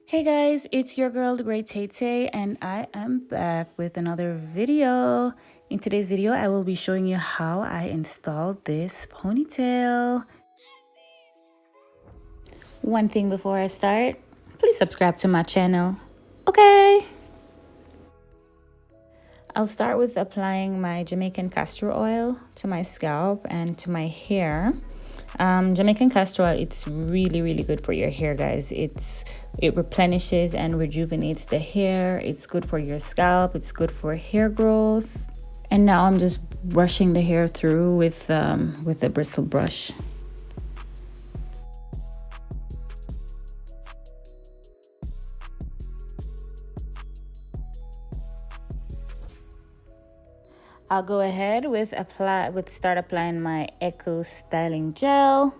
Hey guys, it's your girl, the Great Tay, and I am back with another video. In today's video, I will be showing you how I installed this ponytail. One thing before I start, please subscribe to my channel, okay? I'll start with applying my Jamaican Castor Oil to my scalp and to my hair. Jamaican Castor Oil, it's really good for your hair, guys. It replenishes and rejuvenates the hair. It's good for your scalp. It's good for hair growth. And now I'm just brushing the hair through with a bristle brush. I'll go ahead with start applying my Echo Styling Gel.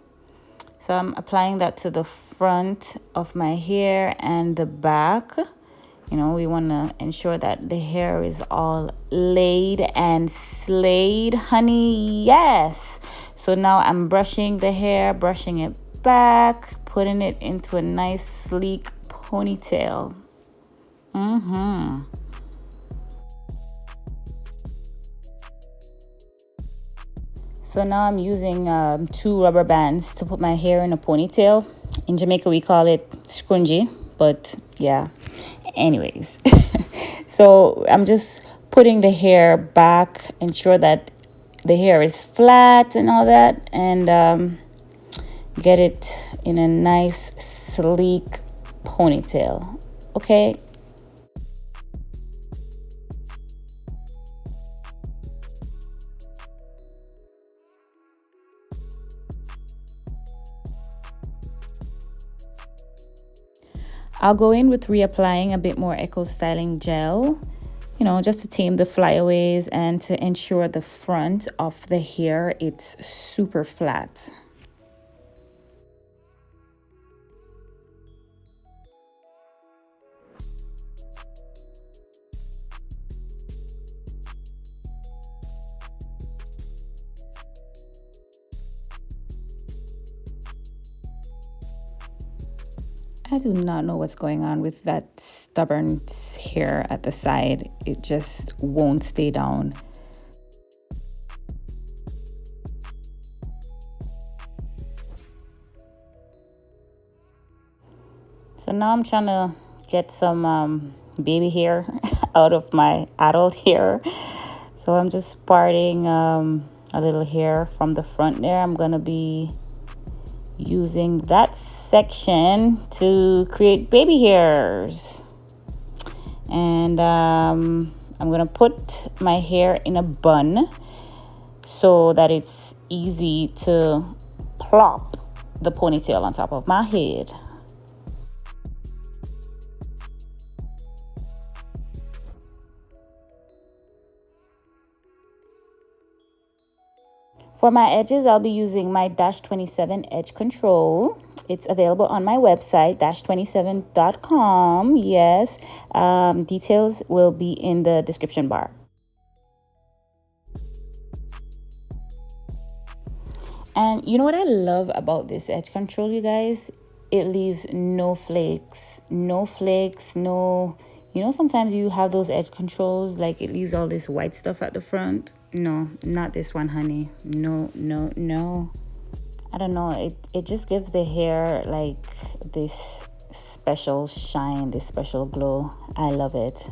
So I'm applying that to the front of my hair and the back. You know, we want to ensure that the hair is all laid and slayed, honey. Yes. So now I'm brushing the hair, brushing it back, putting it into a nice sleek ponytail. So now I'm using 2 rubber bands to put my hair in a ponytail. In Jamaica, we call it scrunchie, but yeah. Anyways, so I'm just putting the hair back, ensure that the hair is flat and all that, and get it in a nice, sleek ponytail, okay? I'll go in with reapplying a bit more Echo Styling Gel, you know, just to tame the flyaways and to ensure the front of the hair it's super flat. I do not know what's going on with that stubborn hair at the side. It just won't stay down. So now I'm trying to get some baby hair out of my adult hair. So I'm just parting a little hair from the front there. I'm going to be using that section to create baby hairs. And I'm going to put my hair in a bun so that it's easy to plop the ponytail on top of my head. For my edges, I'll be using my -27 edge control. It's available on my website, -27.com. Yes, details will be in the description bar. And you know what I love about this edge control, you guys? It leaves no flakes, no, you know, sometimes you have those edge controls, like it leaves all this white stuff at the front. No, not this one, honey. No. I don't know. It just gives the hair like this special shine, this special glow. I love it.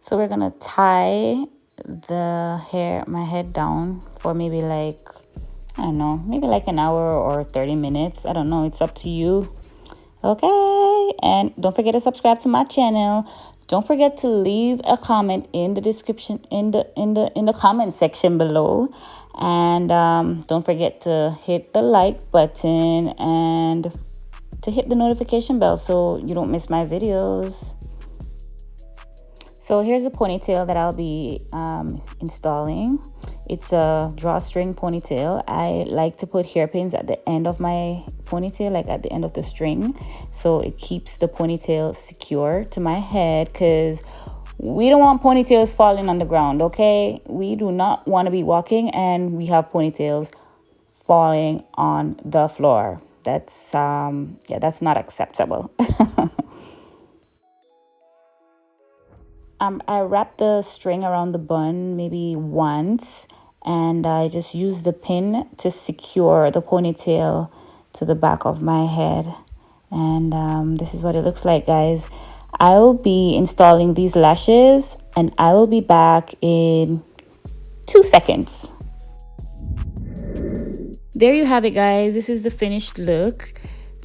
So we're gonna tie my head down for maybe like, I don't know, maybe like an hour or 30 minutes. I don't know, it's up to you. Okay, and don't forget to subscribe to my channel. Don't forget to leave a comment in the description, in the comment section below. And don't forget to hit the like button and to hit the notification bell so you don't miss my videos. So here's a ponytail that I'll be installing. It's a drawstring ponytail. I like to put hairpins at the end of my ponytail, like at the end of the string, so it keeps the ponytail secure to my head, because we don't want ponytails falling on the ground, okay? We do not want to be walking and we have ponytails falling on the floor. That's yeah, that's not acceptable. I wrap the string around the bun maybe once, and I just use the pin to secure the ponytail to the back of my head. And this is what it looks like, guys. I will be installing these lashes and I will be back in 2 seconds. There you have it, guys. This is the finished look.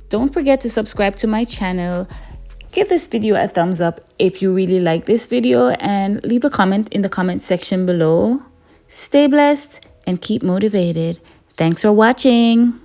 Don't forget to subscribe to my channel. Give this video a thumbs up if you really like this video, and leave a comment in the comment section below. Stay blessed and keep motivated. Thanks for watching.